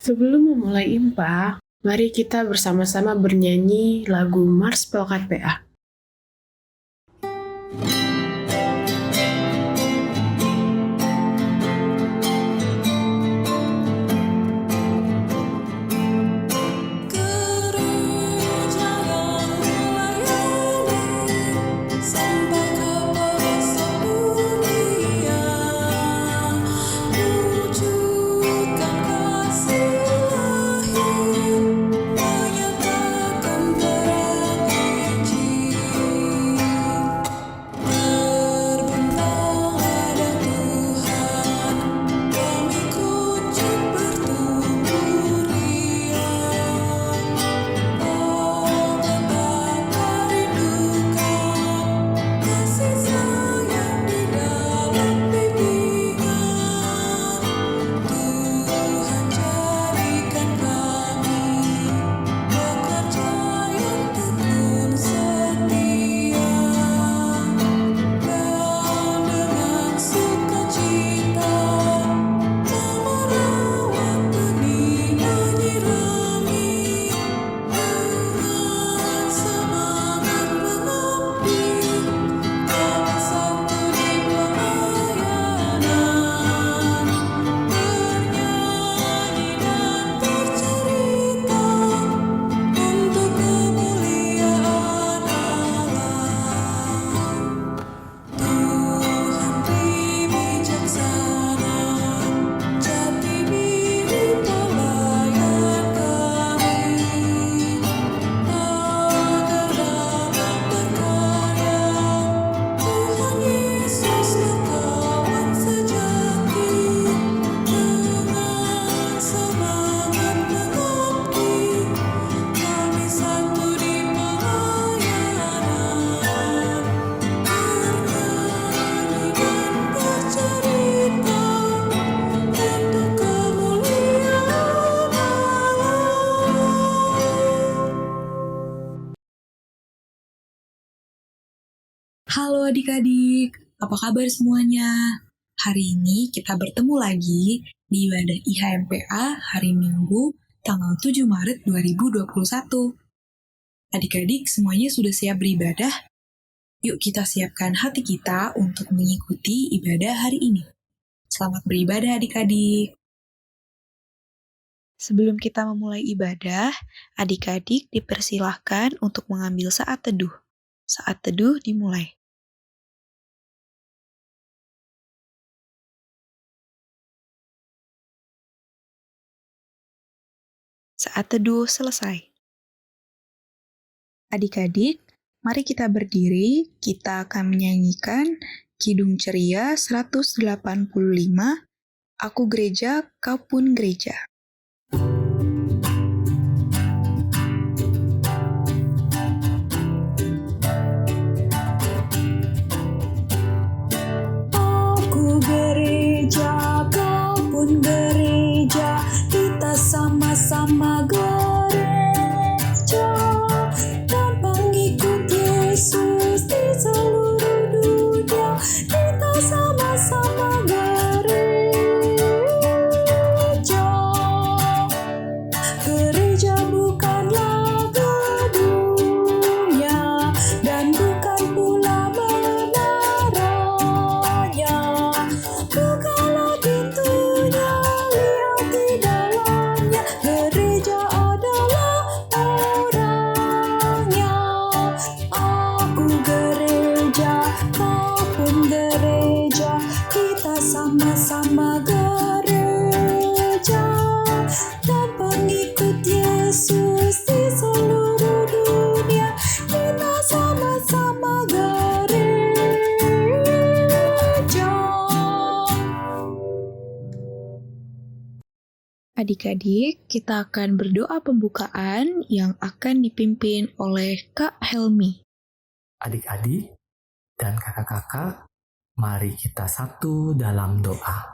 Sebelum memulai IMPA, mari kita bersama-sama bernyanyi lagu Mars Pelkat PA. Halo adik-adik, apa kabar semuanya? Hari ini kita bertemu lagi di ibadah IHMPA hari Minggu tanggal 7 Maret 2021. Adik-adik semuanya sudah siap beribadah? Yuk kita siapkan hati kita untuk mengikuti ibadah hari ini. Selamat beribadah adik-adik. Sebelum kita memulai ibadah, adik-adik dipersilahkan untuk mengambil saat teduh. Saat teduh dimulai. Saat teduh selesai. Adik-adik, mari kita berdiri, kita akan menyanyikan Kidung Ceria 185, Aku Gereja, Kau Pun Gereja. Aku gereja, kau pun gereja, kita sama-sama gereja dan pengikut Yesus di seluruh dunia. Kita sama-sama gereja. Gereja bukanlah gedungnya dan bukan pula menaranya. Bukalah pintunya, lihat di dalamnya. Gereja adalah orangnya. Aku gereja, kau pun gereja, kita sama-sama gereja dan pengikut Yesus di seluruh dunia. Kita sama-sama gereja. Adik-adik, kita akan berdoa pembukaan yang akan dipimpin oleh Kak Helmi. Adik-adik dan kakak-kakak, mari kita satu dalam doa.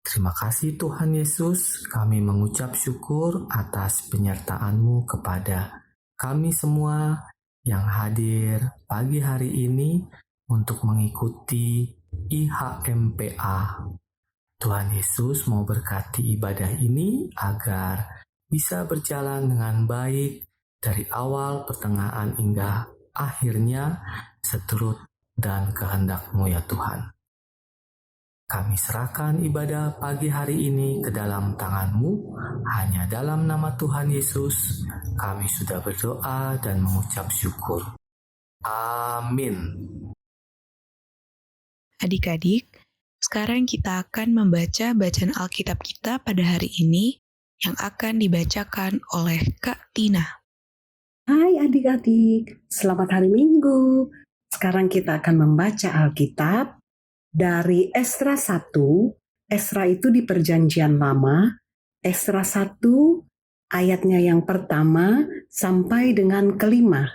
Terima kasih Tuhan Yesus, kami mengucap syukur atas penyertaan-Mu kepada kami semua yang hadir pagi hari ini untuk mengikuti IHMPA. Tuhan Yesus mau berkati ibadah ini agar bisa berjalan dengan baik dari awal, pertengahan, hingga akhirnya seturut dan kehendak-Mu ya Tuhan. Kami serahkan ibadah pagi hari ini ke dalam tangan-Mu. Hanya dalam nama Tuhan Yesus kami sudah berdoa dan mengucap syukur. Amin. Adik-adik, sekarang kita akan membaca bacaan Alkitab kita pada hari ini yang akan dibacakan oleh Kak Tina. Hai adik-adik, selamat hari Minggu. Sekarang kita akan membaca Alkitab dari Esra 1. Esra itu di Perjanjian Lama. Esra 1 ayatnya yang pertama sampai dengan kelima.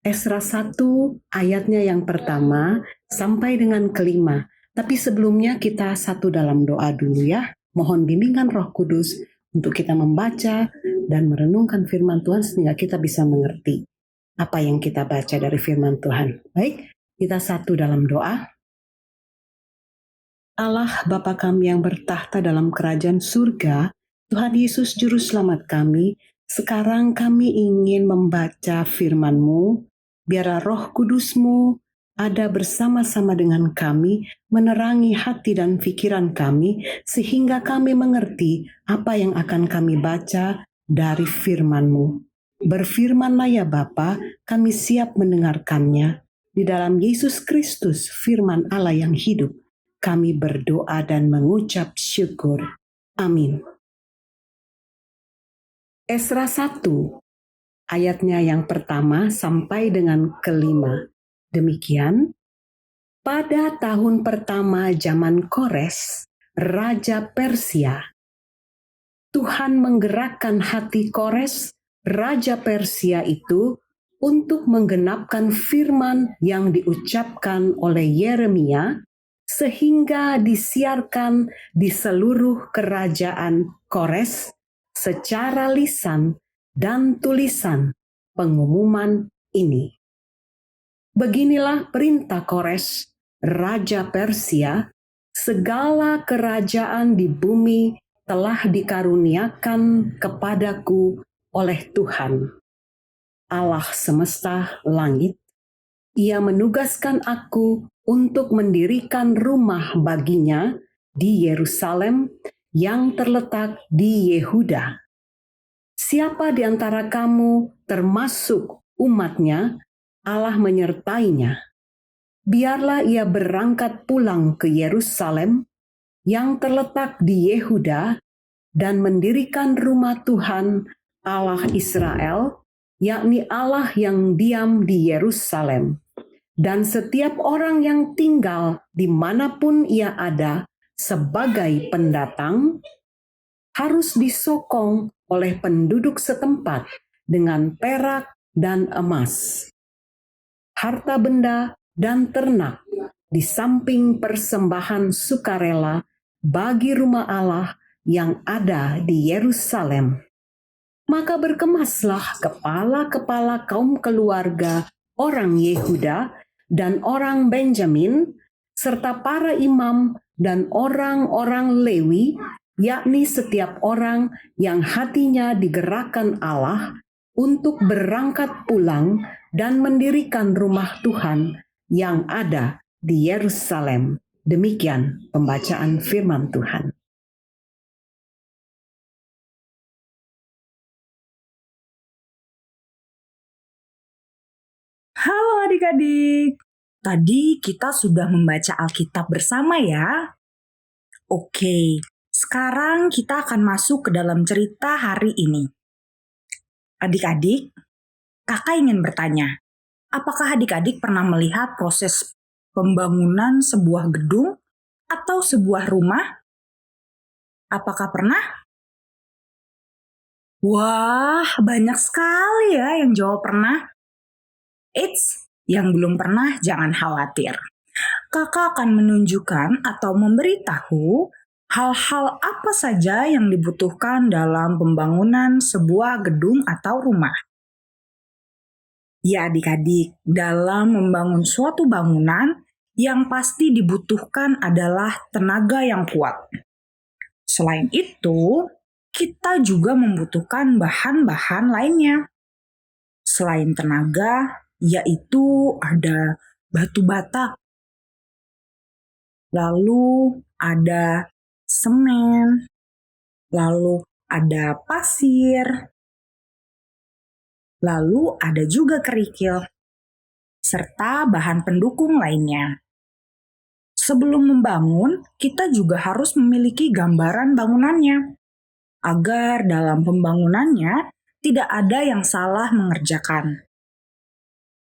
Esra 1 ayatnya yang pertama sampai dengan kelima. Tapi sebelumnya kita satu dalam doa dulu ya. Mohon bimbingan Roh Kudus untuk kita membaca dan merenungkan firman Tuhan sehingga kita bisa mengerti apa yang kita baca dari firman Tuhan. Baik, kita satu dalam doa. Allah Bapa kami yang bertahta dalam kerajaan surga, Tuhan Yesus Juru Selamat kami, sekarang kami ingin membaca firman-Mu. Biarlah Roh Kudus-Mu ada bersama-sama dengan kami, menerangi hati dan pikiran kami, sehingga kami mengerti apa yang akan kami baca dari firman-Mu. Berfirmanlah ya Bapa, kami siap mendengarkannya. Di dalam Yesus Kristus, firman Allah yang hidup, kami berdoa dan mengucap syukur. Amin. Esra 1 ayatnya yang pertama sampai dengan kelima. Demikian, pada tahun pertama zaman Kores, Raja Persia, Tuhan menggerakkan hati Kores, Raja Persia itu, untuk menggenapkan firman yang diucapkan oleh Yeremia, sehingga disiarkan di seluruh kerajaan Kores secara lisan dan tulisan pengumuman ini. Beginilah perintah Kores, Raja Persia, segala kerajaan di bumi telah dikaruniakan kepadaku oleh Tuhan, Allah semesta langit. Ia menugaskan aku untuk mendirikan rumah baginya di Yerusalem yang terletak di Yehuda. Siapa di antara kamu termasuk umatnya, Allah menyertainya. Biarlah ia berangkat pulang ke Yerusalem yang terletak di Yehuda dan mendirikan rumah Tuhan Allah Israel, yakni Allah yang diam di Yerusalem. Dan setiap orang yang tinggal dimanapun ia ada sebagai pendatang, harus disokong oleh penduduk setempat dengan perak dan emas, harta benda dan ternak, di samping persembahan sukarela bagi rumah Allah yang ada di Yerusalem. Maka berkemaslah kepala-kepala kaum keluarga orang Yehuda dan orang Benjamin, serta para imam dan orang-orang Lewi, yakni setiap orang yang hatinya digerakkan Allah untuk berangkat pulang dan mendirikan rumah Tuhan yang ada di Yerusalem. Demikian pembacaan firman Tuhan. Halo adik-adik, tadi kita sudah membaca Alkitab bersama ya. Oke, sekarang kita akan masuk ke dalam cerita hari ini. Adik-adik, kakak ingin bertanya, apakah adik-adik pernah melihat proses pembangunan sebuah gedung atau sebuah rumah? Apakah pernah? Wah, banyak sekali ya yang jawab pernah. Eits, yang belum pernah jangan khawatir. Kakak akan menunjukkan atau memberitahu hal-hal apa saja yang dibutuhkan dalam pembangunan sebuah gedung atau rumah. Ya adik-adik, dalam membangun suatu bangunan, yang pasti dibutuhkan adalah tenaga yang kuat. Selain itu, kita juga membutuhkan bahan-bahan lainnya. Selain tenaga, yaitu ada batu bata, lalu ada semen, lalu ada pasir, lalu ada juga kerikil, serta bahan pendukung lainnya. Sebelum membangun, kita juga harus memiliki gambaran bangunannya, agar dalam pembangunannya tidak ada yang salah mengerjakan.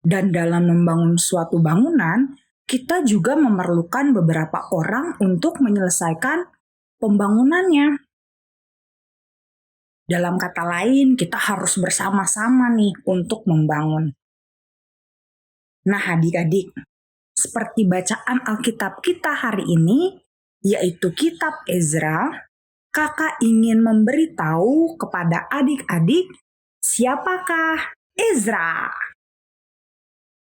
Dan dalam membangun suatu bangunan, kita juga memerlukan beberapa orang untuk menyelesaikan pembangunannya. Dalam kata lain, kita harus bersama-sama nih untuk membangun. Nah, adik-adik, seperti bacaan Alkitab kita hari ini, yaitu kitab Ezra, kakak ingin memberitahu kepada adik-adik siapakah Ezra.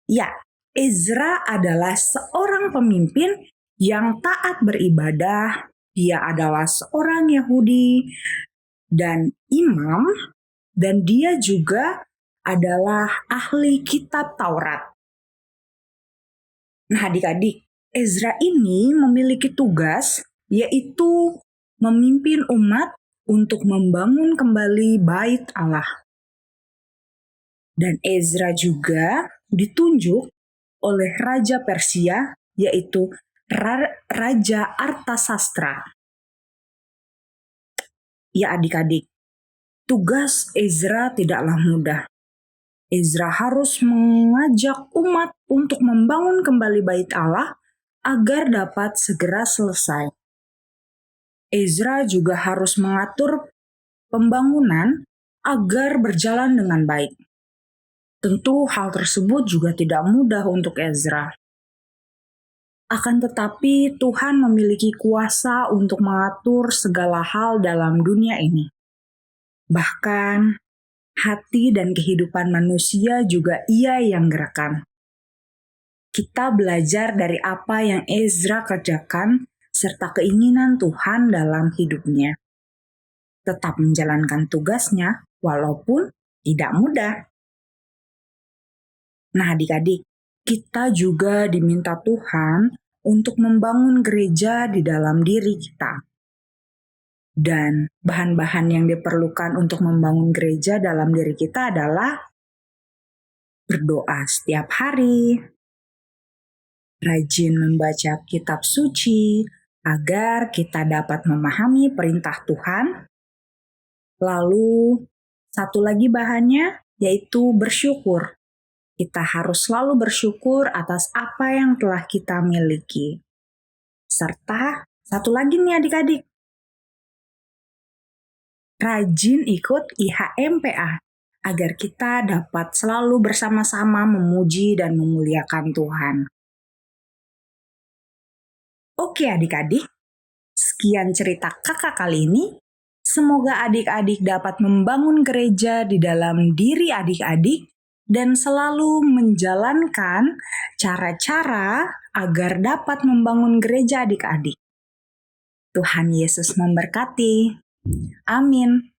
Ya, Ezra adalah seorang pemimpin yang taat beribadah. Dia adalah seorang Yahudi dan imam, dan dia juga adalah ahli kitab Taurat. Nah, adik-adik, Ezra ini memiliki tugas, yaitu memimpin umat untuk membangun kembali bait Allah. Dan Ezra juga ditunjuk oleh Raja Persia, yaitu Raja Artasastra. Ya adik-adik, tugas Ezra tidaklah mudah. Ezra harus mengajak umat untuk membangun kembali bait Allah agar dapat segera selesai. Ezra juga harus mengatur pembangunan agar berjalan dengan baik. Tentu hal tersebut juga tidak mudah untuk Ezra. Akan tetapi Tuhan memiliki kuasa untuk mengatur segala hal dalam dunia ini. Bahkan hati dan kehidupan manusia juga Ia yang gerakan. Kita belajar dari apa yang Ezra kerjakan serta keinginan Tuhan dalam hidupnya. Tetap menjalankan tugasnya walaupun tidak mudah. Nah adik-adik, kita juga diminta Tuhan untuk membangun gereja di dalam diri kita. Dan bahan-bahan yang diperlukan untuk membangun gereja dalam diri kita adalah berdoa setiap hari, rajin membaca kitab suci agar kita dapat memahami perintah Tuhan. Lalu satu lagi bahannya yaitu bersyukur. Kita harus selalu bersyukur atas apa yang telah kita miliki. Serta satu lagi nih adik-adik, rajin ikut IHMPA agar kita dapat selalu bersama-sama memuji dan memuliakan Tuhan. Oke adik-adik, sekian cerita kakak kali ini. Semoga adik-adik dapat membangun gereja di dalam diri adik-adik dan selalu menjalankan cara-cara agar dapat membangun gereja adik-adik. Tuhan Yesus memberkati. Amin.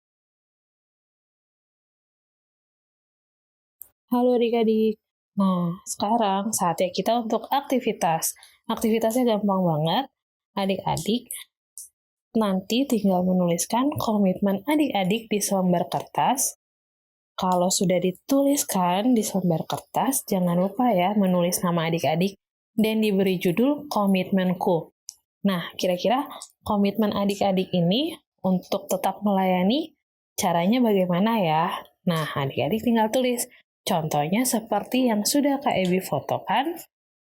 Halo adik-adik. Nah, sekarang saatnya kita untuk aktivitas. Aktivitasnya gampang banget. Adik-adik nanti tinggal menuliskan komitmen adik-adik di selembar kertas. Kalau sudah dituliskan di selembar kertas, jangan lupa ya menulis nama adik-adik dan diberi judul komitmenku. Nah, kira-kira komitmen adik-adik ini untuk tetap melayani, caranya bagaimana ya? Nah, adik-adik tinggal tulis. Contohnya seperti yang sudah Kak Ebi fotokan,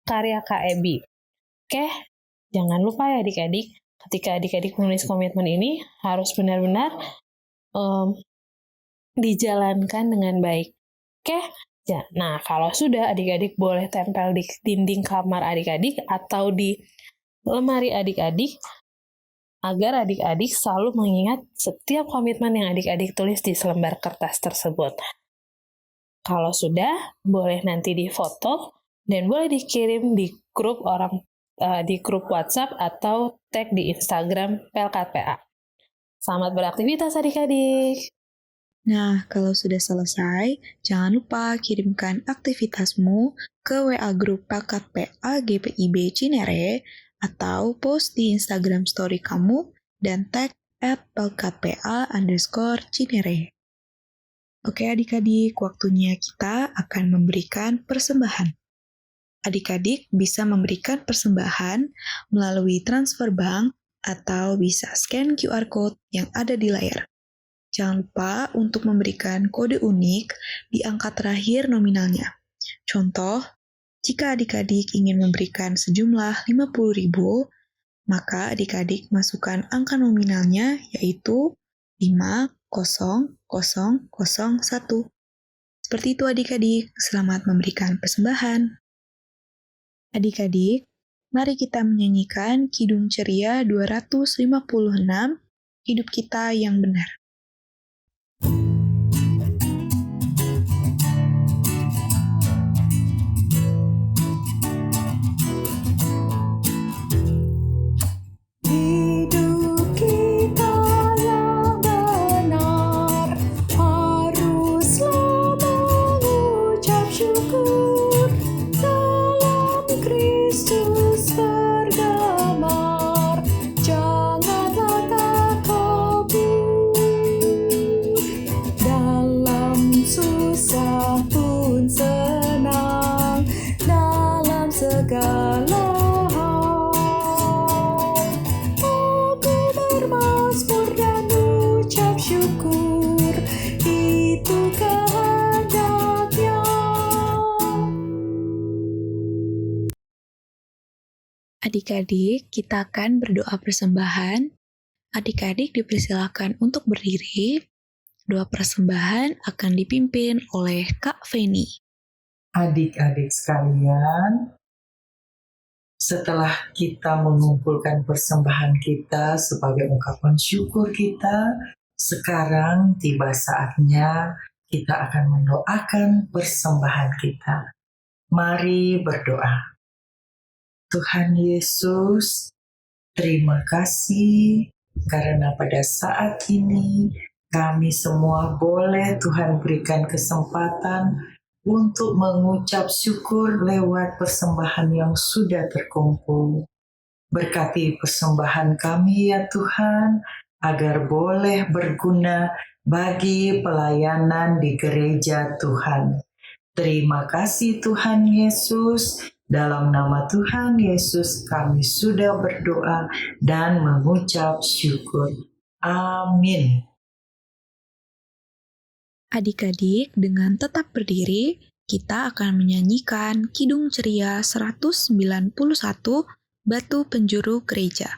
karya Kak Ebi. Oke, jangan lupa ya adik-adik, ketika adik-adik menulis komitmen ini, harus benar-benar dijalankan dengan baik. Oke? Ya, nah, kalau sudah adik-adik boleh tempel di dinding kamar adik-adik atau di lemari adik-adik agar adik-adik selalu mengingat setiap komitmen yang adik-adik tulis di selembar kertas tersebut. Kalau sudah, boleh nanti difoto dan boleh dikirim di grup di grup WhatsApp atau tag di Instagram PLKPA. Selamat beraktivitas adik-adik. Nah, kalau sudah selesai, jangan lupa kirimkan aktivitasmu ke WA grup PLKPA GPIB Cinere atau post di Instagram story kamu dan tag @PLKPA_Cinere. Oke adik-adik, waktunya kita akan memberikan persembahan. Adik-adik bisa memberikan persembahan melalui transfer bank atau bisa scan QR code yang ada di layar. Jangan lupa untuk memberikan kode unik di angka terakhir nominalnya. Contoh, jika adik-adik ingin memberikan sejumlah 50.000, maka adik-adik masukkan angka nominalnya yaitu 50001. Seperti itu adik-adik, selamat memberikan persembahan. Adik-adik, mari kita menyanyikan Kidung Ceria 256, Hidup Kita yang Benar. Hidup kita yang benar haruslah mengucap syukur, dalam Kristus bergemar, janganlah takabur. Dalam susah pun senang, dalam segala bermasmur dan ucap syukur, itu kehendaknya. Adik-adik, kita akan berdoa persembahan. Adik-adik dipersilakan untuk berdiri. Doa persembahan akan dipimpin oleh Kak Feni. Adik-adik sekalian, setelah kita mengumpulkan persembahan kita sebagai ungkapan syukur kita, sekarang tiba saatnya kita akan mendoakan persembahan kita. Mari berdoa. Tuhan Yesus, terima kasih karena pada saat ini kami semua boleh Tuhan berikan kesempatan untuk mengucap syukur lewat persembahan yang sudah terkumpul. Berkati persembahan kami ya Tuhan, agar boleh berguna bagi pelayanan di gereja Tuhan. Terima kasih Tuhan Yesus, dalam nama Tuhan Yesus kami sudah berdoa dan mengucap syukur. Amin. Adik-adik, dengan tetap berdiri, kita akan menyanyikan Kidung Ceria 191, Batu Penjuru Gereja.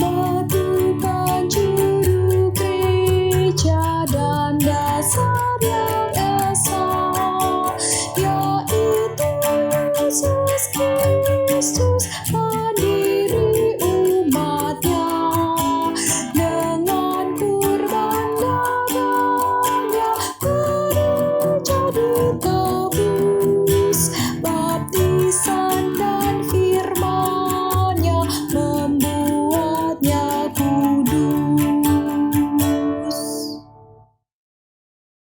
Batu penjuru gereja dan dasar yang esa, yaitu Yesus Kristus, pendiri umatnya. Dengan kurban darahnya gereja ditebus, baptisan dan firman-Nya membuatnya kudus.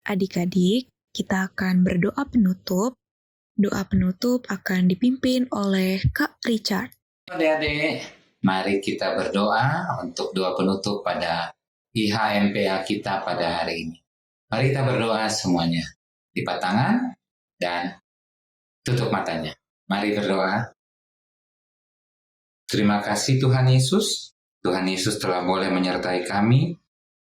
Adik-adik, kita akan berdoa penutup. Doa penutup akan dipimpin oleh Kak Richard. Adik-adik, mari kita berdoa untuk doa penutup pada IHMPA kita pada hari ini. Mari kita berdoa semuanya. Lipat tangan dan tutup matanya. Mari berdoa. Terima kasih Tuhan Yesus. Tuhan Yesus telah boleh menyertai kami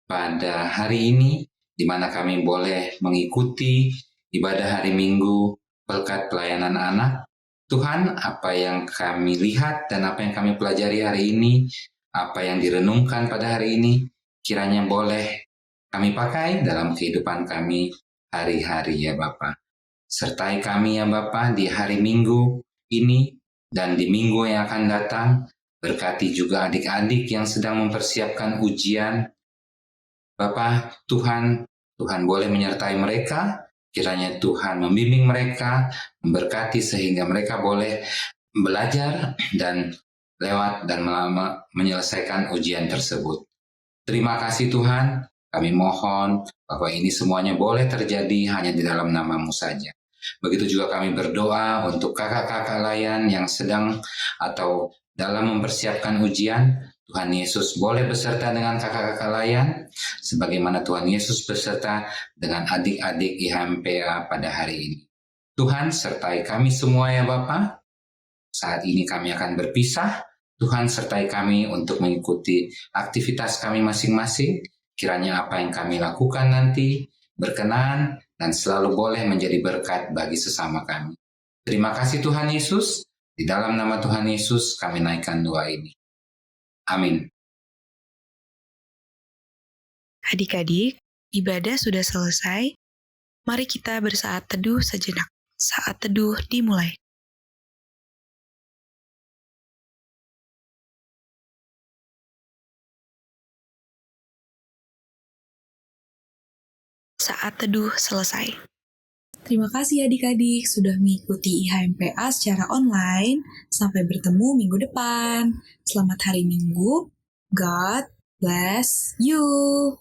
pada hari ini, di mana kami boleh mengikuti ibadah hari Minggu berkat pelayanan anak. Tuhan, apa yang kami lihat dan apa yang kami pelajari hari ini, apa yang direnungkan pada hari ini, kiranya boleh kami pakai dalam kehidupan kami hari-hari ya Bapa. Sertai kami ya Bapa di hari Minggu ini dan di minggu yang akan datang. Berkati juga adik-adik yang sedang mempersiapkan ujian. Bapa, Tuhan boleh menyertai mereka. Kiranya Tuhan membimbing mereka, memberkati sehingga mereka boleh belajar dan lewat dan menyelesaikan ujian tersebut. Terima kasih Tuhan, kami mohon bahwa ini semuanya boleh terjadi hanya di dalam nama-Mu saja. Begitu juga kami berdoa untuk kakak-kakak layan yang sedang atau dalam mempersiapkan ujian. Tuhan Yesus boleh beserta dengan kakak-kakak layan, sebagaimana Tuhan Yesus beserta dengan adik-adik IHMPA pada hari ini. Tuhan sertai kami semua ya Bapa. Saat ini kami akan berpisah. Tuhan sertai kami untuk mengikuti aktivitas kami masing-masing. Kiranya apa yang kami lakukan nanti berkenan dan selalu boleh menjadi berkat bagi sesama kami. Terima kasih Tuhan Yesus. Di dalam nama Tuhan Yesus kami naikkan doa ini. Amin. Adik-adik, ibadah sudah selesai. Mari kita bersaat teduh sejenak. Saat teduh dimulai. Saat teduh selesai. Terima kasih adik-adik sudah mengikuti IHMPA secara online. Sampai bertemu minggu depan. Selamat hari Minggu. God bless you.